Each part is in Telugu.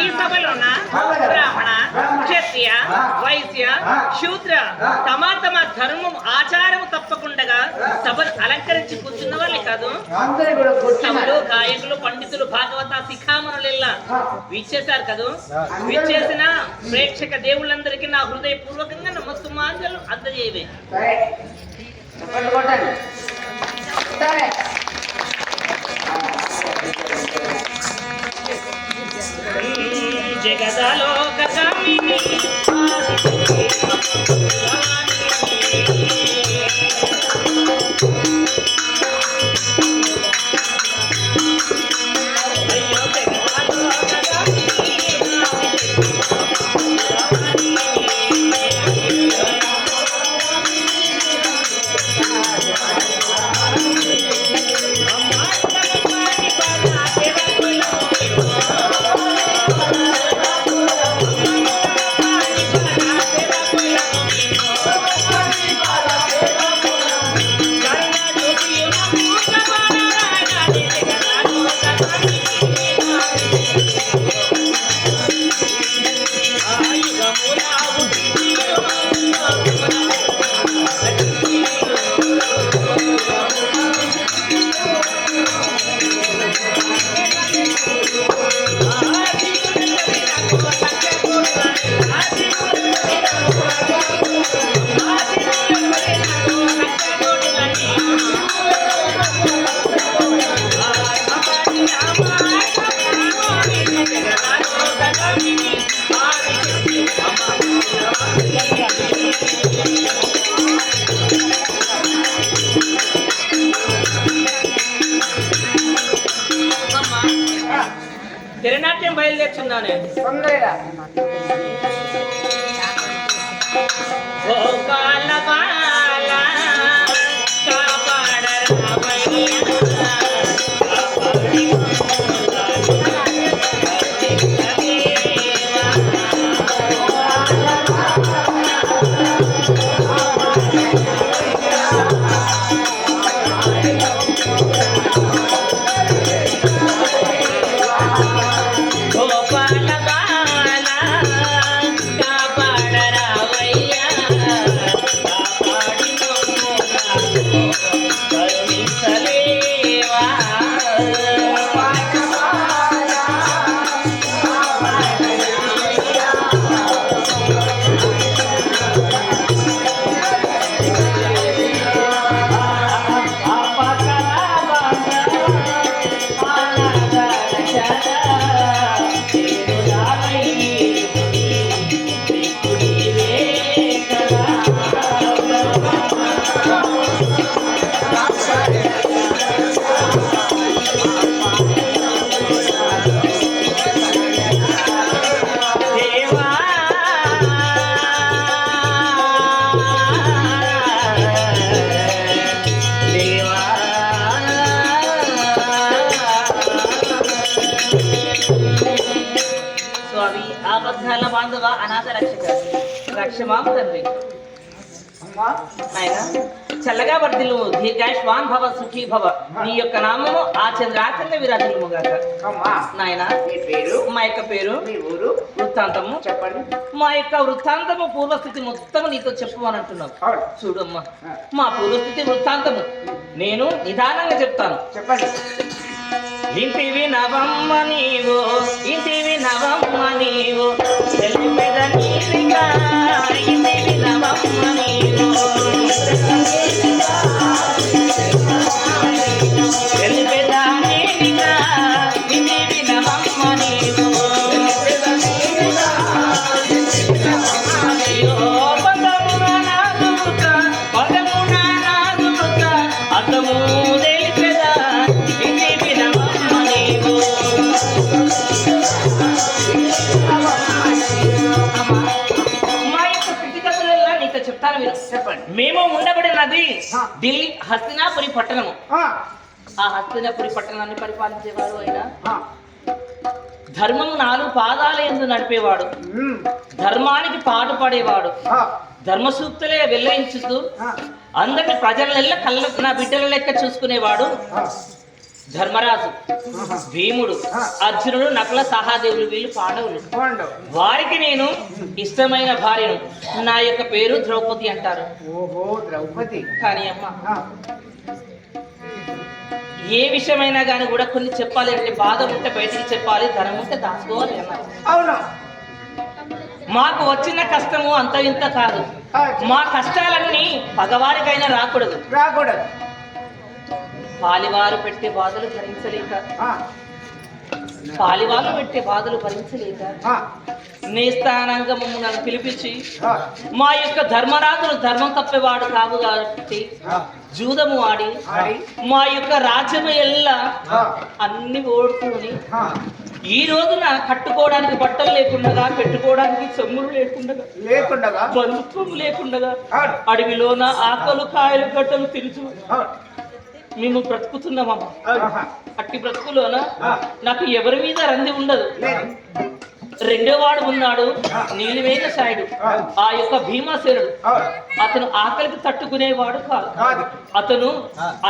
ఈ సభలోన బ్రాహ్మణ క్షత్రియ వైశ్య శూద్ర తమ ధర్మం ఆచారము తప్పకుండా సభను అలంకరించి కూర్చున్న వాళ్ళే కాదు, సభలు గాయకులు పండితులు భాగవత శిఖామణులెల్లా విచ్చేశారు కదా. విచ్చేసిన ప్రేక్షక దేవుళ్ళందరికీ నా హృదయపూర్వకంగా నమస్సుమాంజలు అందజేయవే. జగదలోక కామిని తిరణాట్యం బయలుదేరుచున్నానే. బాంధవ అనాథ రక్షక రక్షమాం తండ్రి. నాయన చల్లగా వర్ధిల్లు, దీర్ఘాయుష్మాన్ భవ, సుఖీ భవ. నీ యొక్క నామము ఆ చంద్రాకంగా విరాజిల్లుగాక. నాయన మా యొక్క పేరు, వృత్తాంతము చెప్పండి. మా యొక్క వృత్తాంతము పూర్వస్థితి మొత్తం నీతో చెప్పు అని అంటున్నావు. చూడమ్మా, మా పూర్వస్థితి వృత్తాంతము నేను నిదానంగా చెప్తాను. చెప్పండి. ఇంటివి నవమ్మ నీవు, ఇంటివి నవమ్మ నీవు, తెలిపెద నీరిగా ఇంటివి నవమ్మ చెప్తాను మీరు. చెప్పండి. మేము ఉండబడినది ఆ. ఢిల్లీ హస్తినాపురి పట్టణము. ఆ, ఆ హస్తినాపురి పట్టణాన్ని పరిపాలించేవారు ఆయన ఆ, ధర్మం 4 పాదాల యందు నడిపేవాడు, ఉమ్, ధర్మానికి పాటుపడేవాడు, ఆ, ధర్మ సూక్తులే వెల్లయించుతూ ఆ, అందరిని ప్రజల కళ్ళ నా బిడ్డల లెక్క చూసుకునేవాడు ఆ, ధర్మరాజు. ఆహా. భీముడు, అర్జునుడు, నకుల, సహదేవులు వీళ్ళు పాండవులు. పాండవ. వారికి నేను ఇష్టమైన భార్యను. నా యొక్క పేరు ద్రౌపది అంటారు. ఓహో, ద్రౌపది. కానీ అమ్మ ఆ, ఏ విషయమైనా కానీ కూడా కొన్ని చెప్పాలి అంటే బాధ ఉంటే బయటికి చెప్పాలి, ధనం ఉంటే దాచుకోవాలి అన్నారు. అవును. మాకు వచ్చిన కష్టము అంత ఇంత కాదు. ఆ, మా కష్టాలన్నీ పగవారికైనా రాకూడదు. రాకూడదు. పాలివారు పెట్టే బాధలు భరించలేక, ఆ, పాలివారు పెట్టే బాధలు భరించలేక ఆ, నేస్తానంగా మమ్మల్ని పిలిపించి ఆ, మా యొక్క ధర్మరాజును ధర్మం తప్పేవాడు కాదు కాబట్టి ఆ, జూదము ఆడి ఆడి, మా యొక్క రాజ్యము ఎల్లా ఆ, అన్ని ఓడుకుని ఆ, ఈ రోజున కట్టుకోవడానికి బట్టలు లేకుండగా, పెట్టుకోవడానికి సొమ్ములు లేకుండగా, లేకుండగా. బంధుత్వం లేకుండగా అవును. అడవిలోన ఆకలు కాయలు గట్టలు తిరుచు అవును. మేము బ్రతుకుతున్నామమ్మ. ఆహా. అట్టి బ్రతుకులోన ఆ. నాకు ఎవరి మీద రంది ఉండదు. లేదు. రెండో వాడు ఉన్నాడు, నీలివేగ సాయుడు, ఆ యొక్క భీమాసేనుడు. అవును. అతను ఆకలికి తట్టుకునేవాడు కాదు. కాదు. అతను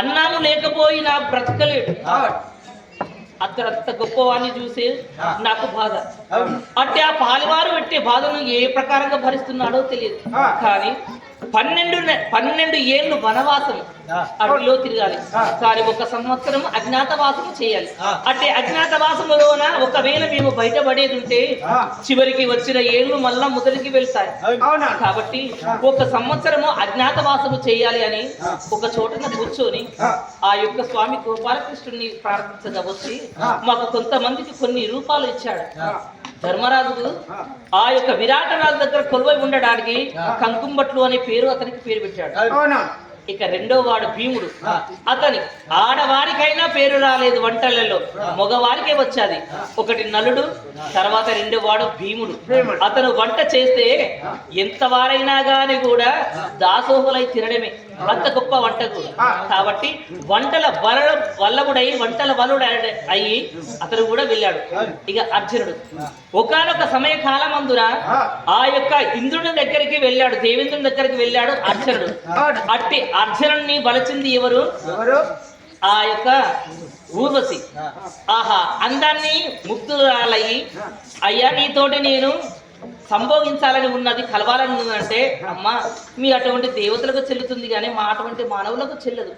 అన్నాము లేకపోయినా బ్రతకలేడు. అవును. అతను అంత గొప్పవాడిని చూసి నాకు బాధ. అవును. అంటే ఆ పాలివారు పెట్టే బాధను ఏ ప్రకారంగా భరిస్తున్నాడో తెలియదు. కానీ 12 ఏళ్ళు వనవాసం అడవిలో తిరగాలి. కానీ 1 సంవత్సరం అజ్ఞాతవాసము చేయాలి. అంటే అజ్ఞాతవాసములోన ఒకవేళ మేము బయటపడేది ఉంటే చివరికి వచ్చిన ఏళ్ళు మళ్ళా మొదటికి వెళ్తాయి. అవునా? కాబట్టి 1 సంవత్సరము అజ్ఞాతవాసము చేయాలి అని ఒక చోటన కూర్చొని ఆ యొక్క స్వామి గోపాలకృష్ణుని ప్రార్థించగా వచ్చి మాకు కొంతమందికి కొన్ని రూపాలు ఇచ్చాడు. ధర్మరాజుకు ఆ యొక్క విరాటరాజు దగ్గర కొలువై ఉండడానికి కంకుంబట్లు అనే పేరు అతనికి పేరు పెట్టాడు. అవునా? ఇక రెండో వాడు భీముడు. అతని ఆడవారికైనా పేరు రాలేదు వంటలలో, మగవారికే వచ్చాది. ఒకటి నలుడు, తర్వాత రెండో వాడు భీముడు. అతను వంట చేస్తే ఎంత వారైనా గాని కూడా దాసోహులై తినడమే, అంత గొప్ప వంటకు. కాబట్టి వంటల వల్లభుడై వంటల వలుడు అయ్యి అతను కూడా వెళ్ళాడు. ఇక అర్జునుడు ఒకానొక సమయ కాలమందున ఆ యొక్క ఇంద్రుని దగ్గరికి వెళ్ళాడు, దేవేంద్రుని దగ్గరికి వెళ్ళాడు అర్జునుడు. అట్టి అర్జునుడిని బలచింది ఎవరు? ఆ యొక్క ఊర్వశి. ఆహా, అందాన్ని ముగ్ధురాలయ్యి, అయ్యా నీతోటి నేను సంభోగించాలని ఉన్నది, కలవాలని ఉన్నదంటే, అమ్మా మీ అటువంటి దేవతలకు చెల్లుతుంది కానీ మా అటువంటి మానవులకు చెల్లదు.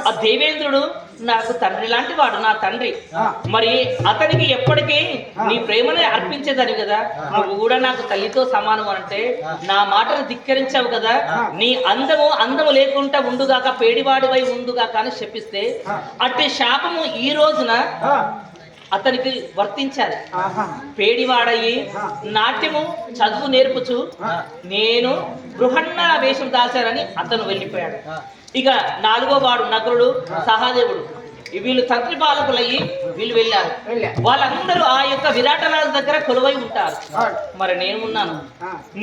ఆ దేవేంద్రుడు నాకు తండ్రి లాంటి వాడు, నా తండ్రి. మరి అతనికి ఎప్పటికీ నీ ప్రేమనే అర్పించేదని కదా, నువ్వు కూడా నాకు తల్లితో సమానం అంటే నా మాటను ధిక్కరించావు కదా. నీ అందము లేకుండా ఉండుగాక, పేడివాడివై ఉండుగాక అని శపిస్తే అట్టి శాపము ఈ రోజున అతనికి వర్తించాలి. పేడివాడయ్యి నాట్యము చదువు నేర్పుచు నేను బృహన్న వేషం దాచారని అతను వెళ్ళిపోయాడు. ఇక 4వ వాడు నకులుడు, సహదేవుడు, వీళ్ళు తంత్రి పాలకులయ్యి వీళ్ళు వెళ్ళారు. వాళ్ళందరూ ఆ యొక్క విరాటరాజు దగ్గర కొలువై ఉంటారు. మరి నేను ఉన్నాను,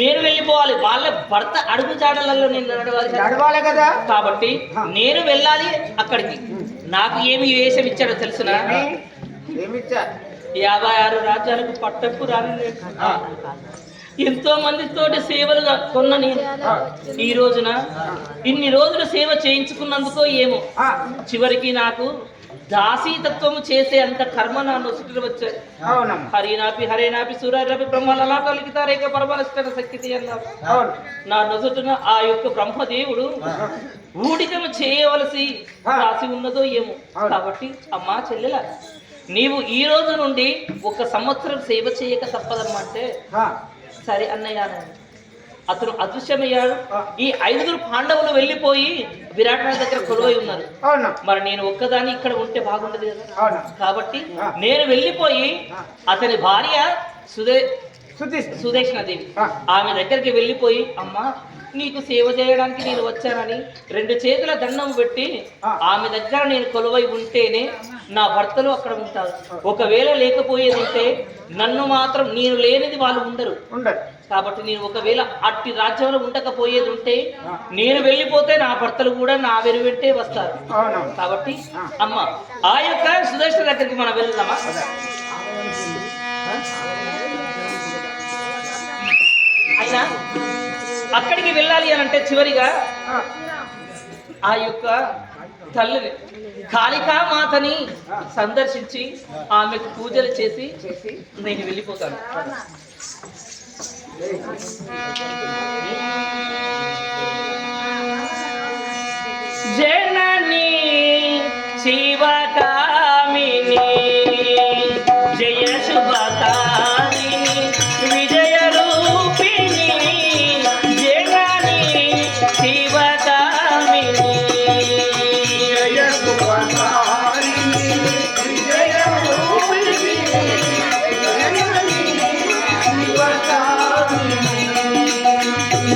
నేను వెళ్ళిపోవాలి. వాళ్ళ భర్త అడుగు జాడలలో నేను నడవాలి కదా. కాబట్టి నేను వెళ్ళాలి అక్కడికి. నాకు ఏమి వేషం ఇచ్చాడో తెలుసునా? 56 రాజ్యాలకు పట్టపు రాని ఎంతో మందితోటి సేవలు కొన్న నేను ఈ రోజున ఇన్ని రోజులు సేవ చేయించుకున్నందుకో ఏమో చివరికి నాకు దాసీతత్వము చేసే అంత కర్మ నా నొసుటిలో వచ్చాయి. హరేనాపి సూర్యాపి బ్రహ్మలలాటలికితారేక పరమనష్టన శక్తి అన్నారు. నా నొసుటున ఆ యొక్క బ్రహ్మదేవుడు ఊడికము చేయవలసి రాసి ఉన్నదో ఏమో. కాబట్టి అమ్మా చెల్లెల, నీవు ఈ రోజు నుండి 1 సంవత్సరం సేవ చేయక తప్పదమ్మంటే సరే అన్నయ్య. అతను అదృశ్యమయ్యాడు. ఈ 5 పాండవులు వెళ్ళిపోయి విరాటరాజు దగ్గర కొలువై ఉన్నారు. మరి నేను ఒక్కదాన్ని ఇక్కడ ఉంటే బాగుండదు కదా. కాబట్టి నేను వెళ్ళిపోయి అతని భార్య సుదేష్ణదేవి ఆమె దగ్గరికి వెళ్ళిపోయి, అమ్మా నీకు సేవ చేయడానికి నేను వచ్చానని 2 చేతుల దండం పెట్టి ఆమె దగ్గర నేను కొలువై ఉంటేనే నా భర్తలు అక్కడ ఉంటారు. ఒకవేళ లేకపోయేది ఉంటే నన్ను మాత్రం నేను లేనిది వాళ్ళు ఉండరు. కాబట్టి నేను ఒకవేళ అట్టి రాజ్యంలో ఉండకపోయేది ఉంటే నేను వెళ్ళిపోతే నా భర్తలు కూడా నా వెంటే వస్తారు. కాబట్టి అమ్మ ఆ యొక్క సుదర్శన దగ్గరికి మనం వెళ్దామా? అయినా అక్కడికి వెళ్ళాలి అని అంటే చివరిగా ఆ యొక్క తల్లిని కాళికామాతని సందర్శించి ఆమెకు పూజలు చేసి నేను వెళ్ళిపోతాను. జననీ శివకామిని జయ శుభకారిణి విజయ రూపిణి జననీ శివకామిని జయ శుభకారిణి విజయ రూపిణి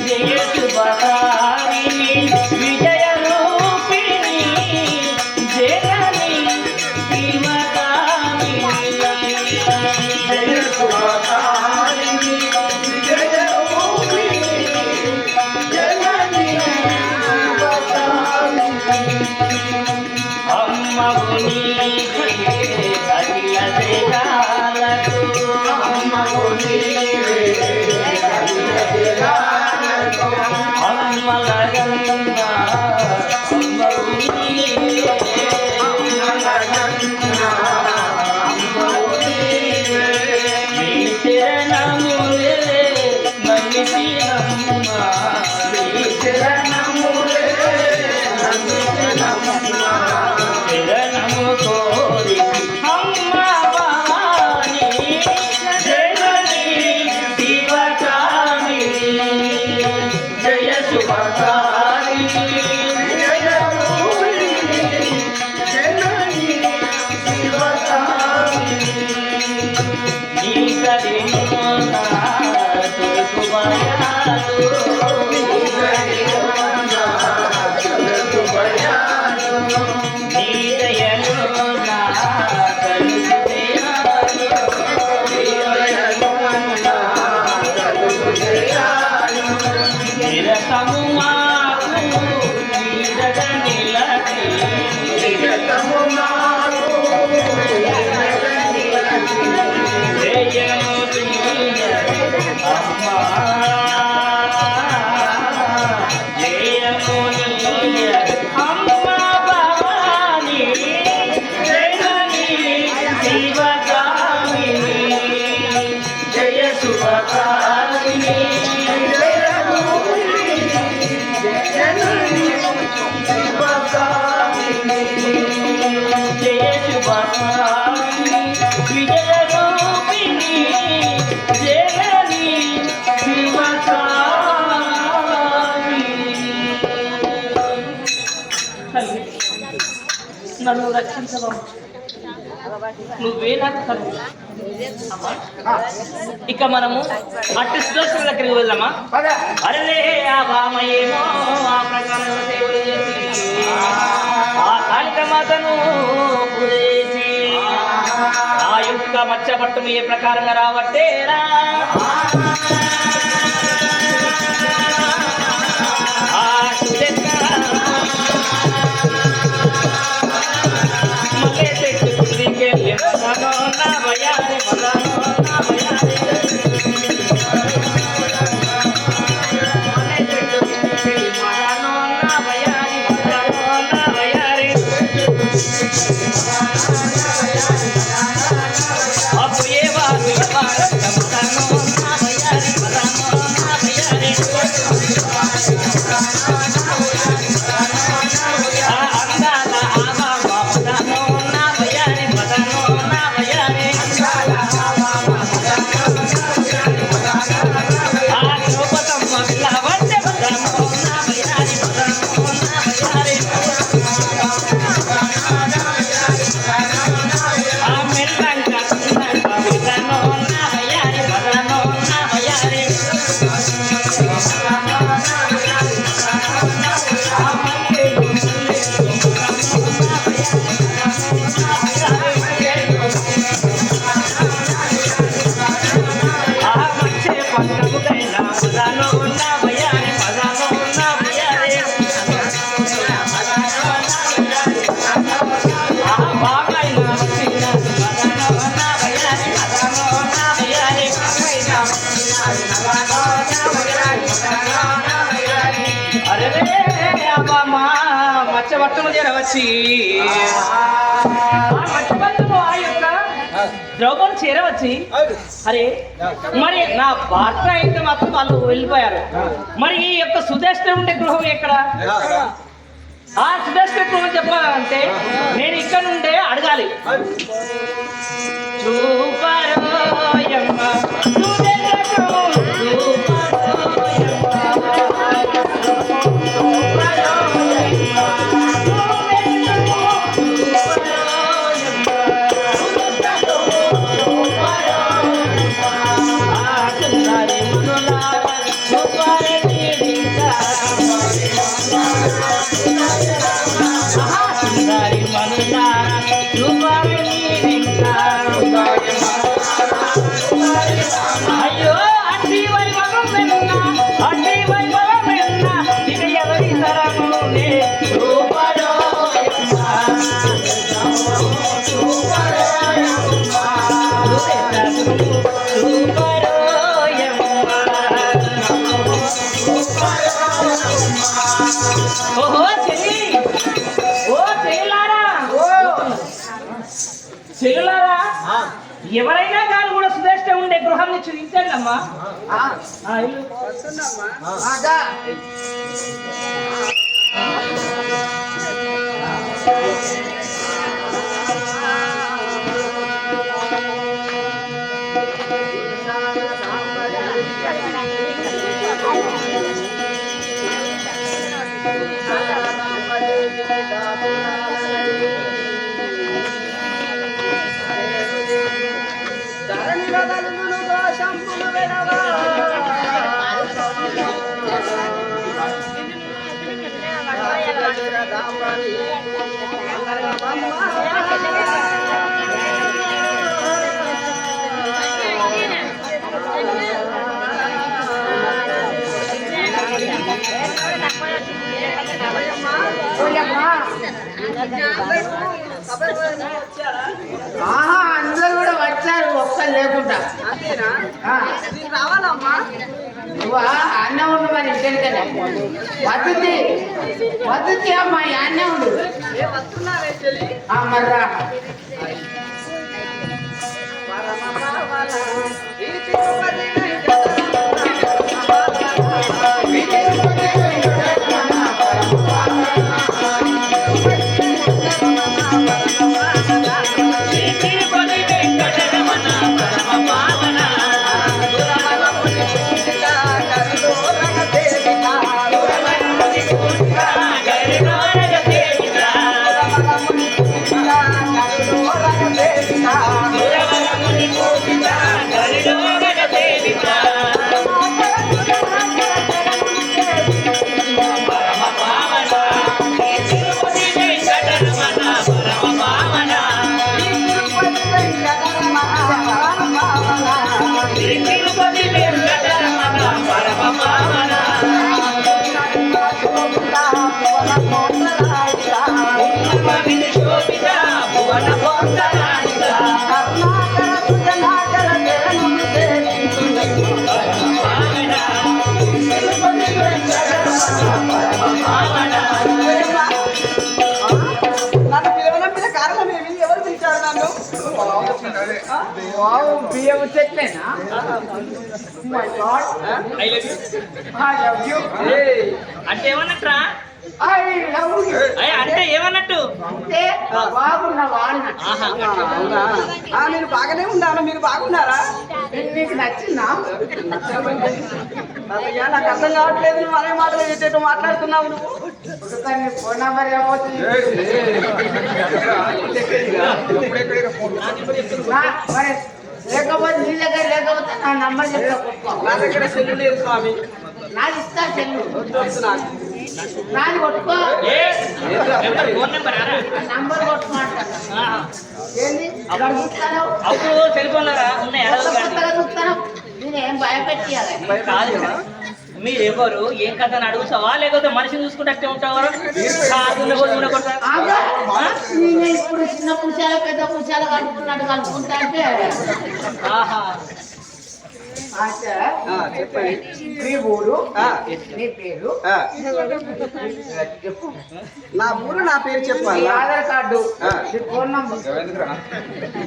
జయ శుభకారిణి విజయ రూపిణి జననీ శివకామిని జయ శుభకారిణి విజయ రూపిణి జననీ శివకామిని అమ్మవు నీవే అఖిల జగాలకు అమ్మవు నీవే అమ్మలగన్నా అమ్మవు నీవే నీ చరణములే నన్నిసినమ్మ నీ చరణములే నన్నిసినమ్మ చరణము కోరి అమ్మ భవాని జననీ శివకామిని జయ శుభకారిణి జయ రూపిణి జననీ శివకామిని నీ కరిమోన తొలుకు భయాలు నీ కరిమోన తొలుకు భయాలు నీ దయలో నా తలుపు దయాలు నీ దయలో నా తలుపు దయాలు నిరతము మాకు నీడగ నిలచి నిరతము మాకు నీడగ నిలచి జయము నీయే అమ్మా జయము నీయే అమ్మా భవాని జననీ శివకామిని జయ శుభకారిణి జయ రూపిణి జననీ శివకామిని జయ శుభకారిణి విజయ రూపిణి జననీ శివకామిని. తల్లి, నన్ను రక్షించవా, నువ్వే నాకు తల్లి. అమ్మా, ఇక మనము అట్టి సుదర్శన దగ్గరికి వెళ్దామా? అరే ఆ భామయేమో ఆ ప్రకారం సేవలు చేసి ఆ కాళికమాతను పూజించి ఆ యొక్క మత్స్య పట్టము ఏ ప్రకారంగా రావట్టేరా ఆ సుదర్శన మల్లె చెట్టు దిక్కెళ్ళి మదనో నా భయారి మదనో నా భయారి మల్లె చెట్టు దిక్కెళ్ళి మదనో నా భయారి మదనో నా భయారి అప్పుడు ఏ వారు మదనో నా భయారి బామా మచ్చబట్టము చేరవచ్చి మచ్చబట్టము ఆ యొక్క ద్రౌపది చేరవచ్చి అరే మరి నా భర్త అయితే మాత్రం వాళ్ళు వెళ్ళిపోయారు. మరి ఈ యొక్క సుదర్శన ఉండే గృహం ఎక్కడ? ఆ సుదర్శన గృహం చెప్పాలంటే నేను ఇక్కడ నుండే అడగాలి. చూపరోయమ్మ అయ్యో అట్టి వైభవం వెన్న అట్టి వైభవం వెన్న ఇది ఎవరి తరమునే ఓహో చెల్లి ఓ చెల్లారా చెల్లులారా ఎవరైనా కానీ కూడా సుదేష్ట ఉండే గృహం నుంచి చూపించండమ్మా. అందరూ కూడా వచ్చారు, ఒక్కరు లేకుండా. రావాలమ్మా, నువ్వు అన్నం ఉండు మరి ఇంటికనే వద్దుది వద్దుది అమ్మా, అన్నం ఉండు మర్రా. బియ్యం చెట్లేనా? అంటే ఏమన్నట్రా? అంటే ఏమన్నట్టు? బాగున్నా వాడిన. మీరు బాగానే ఉన్నాను, మీరు బాగున్నారా? నీకు నచ్చిందా? నాకు అర్థం కావట్లేదు, నువ్వు అనే మాటలు ఏంటో మాట్లాడుతున్నావు. నువ్వు ఫోన్ నెంబర్ ఏమవుతుంది మరి? లేకపోతే నీ దగ్గర లేకపోతే నా నంబర్ చెప్తా. నా దగ్గర సెల్లు లేదు స్వామి. నాది ఇస్తా సెల్లు. నాకు నాది కొట్టుకో. ఫోన్ నెంబర్ నంబర్ కొట్టుకుంటా. ఏంది చూస్తాను? అప్పుడు సెల్ ఫోన్ చూస్తాను. నేనేం భయపెట్టియాలి కాదు. మీరెవరు ఏం కథ అని అడుగుతావా, లేకపోతే మనిషిని చూసుకుంటే ఉంటావా? ఇప్పుడు చిన్న పురుషాలు పెద్ద పురుషాలు కలుపుకున్నట్టు కలుపుకుంటా అంటే ఆహా అచ్చా. చెప్పండి. మీ ఊరు ఆ, నీ పేరు ఆ, చెప్పు. నా ఊరు నా పేరు నీ చెప్పాలి. ఆధార్ కార్డు ఆ. నీ ఫోన్ నంబర్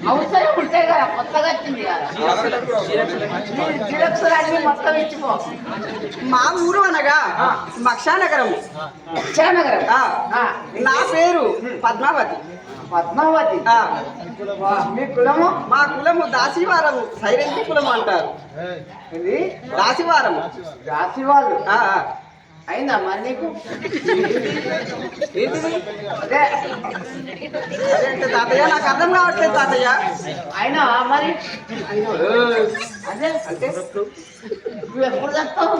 అవసరం ఉంటే కదా కొత్తగా వచ్చింది కదా నీ జిరాక్స్ అన్ని మొత్తం ఇచ్చిపో. మా ఊరు అనగా మక్షానగరం. విజయనగరం. ఆ, నా పేరు పద్మావతి. పద్మావతి. ఆ, మీ కులము మా కులము దాసివారము, సైలెంట్ కులం అంటారు. ఇది దాసివారము. రాసి వాళ్ళు ఆ, ఆ. అయిందా మరి నీకు ఏంటిది? అదే అదేంటి తాతయ్య, నాకు అర్థం కావట్లేదు తాతయ్య. అయినా మరి ఏయ్, అదే అంటే నువ్వు ఎప్పుడు చెప్తావు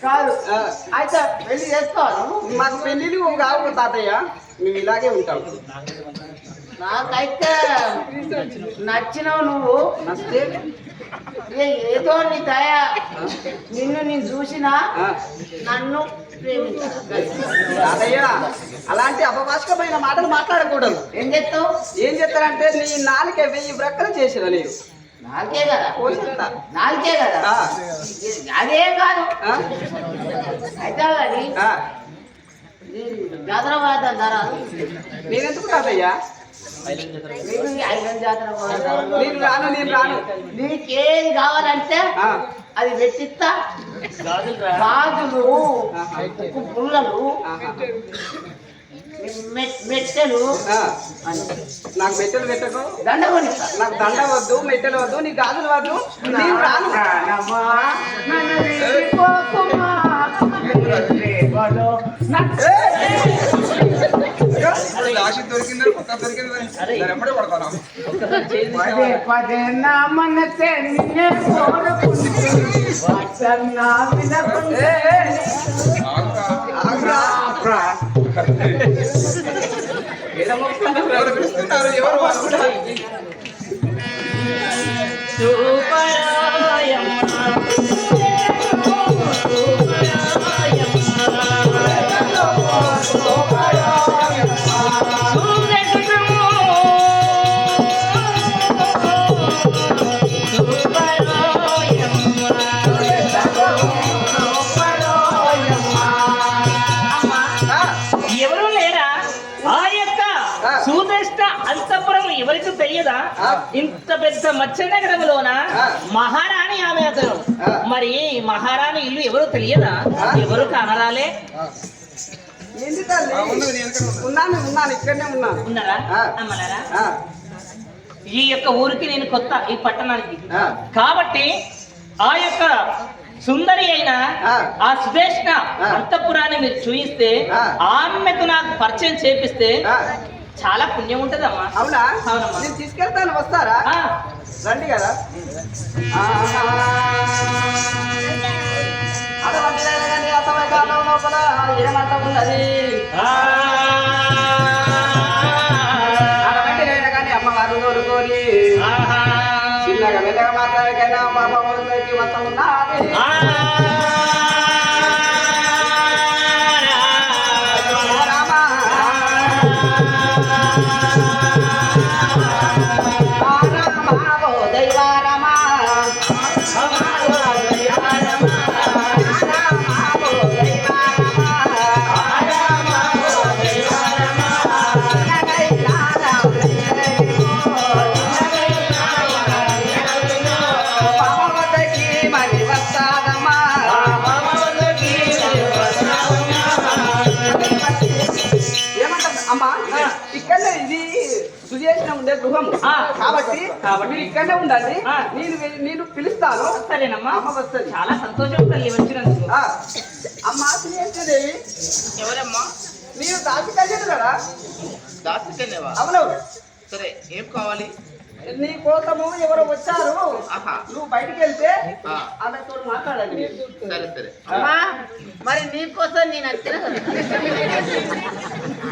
కాదు ఆ, అయితే పెళ్లి చేసుకోవాలి మాకు పెళ్ళిళ్ళు కావు తాతయ్య, మేము ఇలాగే ఉంటాం. నాకైతే నచ్చినావు నువ్వు నస్తే ఏదో నీ దయ నిన్ను నేను చూసినా ఆ, నన్ను ప్రేమించాలి. తాతయ్య అలాంటి అపవాస్కమైన మాటలు మాట్లాడకూడదు. ఏం చెప్తావు ఏం చెప్తారంటే నీ నాలుక 1000 బ్రక్కలు చేసేదా నేను నాలుగే కదా పోషిస్తా. నాలుగే కదా ఆ, అదేం కాదు ఆ, అయితే కానీ ఆ. జాతర పోదాం ధరాలు నేనెందుకు తాతయ్య? నీకు ఈ ఐరన్ జాతర పోదాం. నేను రాను, నేను రాను. నీకేది కావాలంటే ఆ, అది పెట్టిస్తా గాజులు ఆహా. ఉప్పు పుల్లలు ఆహా. మెట్టెలు ఆ, అన్ని. నాకు మెట్టెలు పెట్టకు, దండ కొనిస్తా. నాకు దండ వద్దు, మెట్టెలు వద్దు, నీ గాజులు వద్దు, నేను రాను. ప్రాణమా, నన్ను విడిపోకుమా, ప్రేమలో నన్ను- దొరికిందని కొత్త దొరికిందని ఎప్పుడే పడతాను పదే పదే నా మనసే నిన్నే కోరుకుంటూ వాసన వినకుంటే ఏ, ఏ, ఆగురా. ఏదో మొక్కుకుంటావు. ఎవరు పిలుస్తున్నారు ఎవరు వాళ్ళు? ఆ, ఎవరు లేరా? ఆ యొక్క సుదృష్ట అంతఃపురం ఎవరికి తెలియదా? ఆ. ఇంత పెద్ద మత్స్యనగరంలోన ఆ. మహారాణి ఆమె అతను. ఆ. మరి మహారాణి ఇల్లు ఎవరు తెలియదా? ఆ. ఎవరు కానరాలే? ఏంటి తల్లి? ఉన్నది నేను ఎక్కడ ఉన్నాను? ఉన్నాను, ఇక్కడనే ఉన్నాను. ఉన్నారా? ఆ. అమ్మలారా? ఆ, ఈ యొక్క ఊరికి నేను కొత్త, ఈ పట్టణానికి. ఆ. కాబట్టి ఆ యొక్క సుందరి అయిన ఆ. ఆ సుదేష్ణ ఆ. అంతఃపురాన్ని మీరు చూయిస్తే ఆ. ఆమెకు నాకు పరిచయం చేపిస్తే ఆ. చాలా పుణ్యం ఉంటదమ్మా. అవునా? అవునమ్మా. నేను తీసుకెళ్తాను, వస్తారా? ఆ, రండి కదా. అటువంటి కానీ అసమయ కాలం లోపల ఏమంట ఉన్నది? అటువంటి కానీ అమ్మవారు కోరుకోని చిన్నగా మెల్లగా మాట్లాడకైనా పాపకి వస్తా ఉన్నది. రామా ఓ దైవారమా మరి వస్తాదమ్మా. ఏమంటారు అమ్మా? ఇక్కడనే ఇది సుజేష్ ఉండే గృహం ఆ. కాబట్టి మీరు ఇక్కడనే ఉండండి. ఆ. నేను పిలుస్తాను. సరేనమ్మా. అమ్మ వస్తుంది. చాలా సంతోషం తల్లి వచ్చినందుకు. ఆ. అమ్మా సుజేష్దేవి, ఎవరమ్మా? మీరు దాచికల్యాడు కదా? దాచుకునేవా? అవునవును. సరే, ఏం కావాలి? నీ కోసము ఎవరో వచ్చారు. ఆహా. నువ్వు బయటికి వెళ్తే ఆ, ఆమెతో మాట్లాడండి మీరు. సరే సరే. అమ్మా మరి నీకోసం నేను వచ్చిన కదా.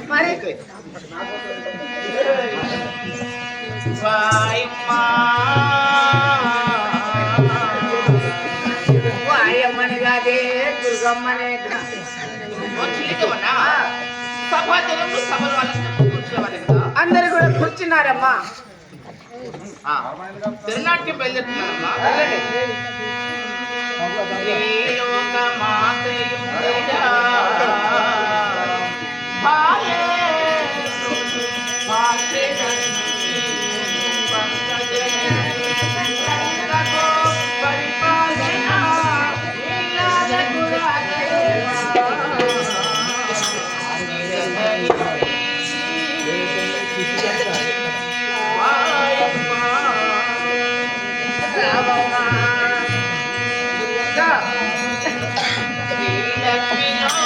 మరి వాయమ్మని కాదే దుర్గమ్మనే చిలికవన్నా? సభాజనంలో సభల వాళ్ళందరూ కూర్చోవాలి కదా? అందరు కూడా కూర్చున్నారమ్మా. తిరునాటికి బయలుదేరుతున్నారమ్మా వెళ్ళండి. శ్రీలోక మాతయుండిగా భార్య భాష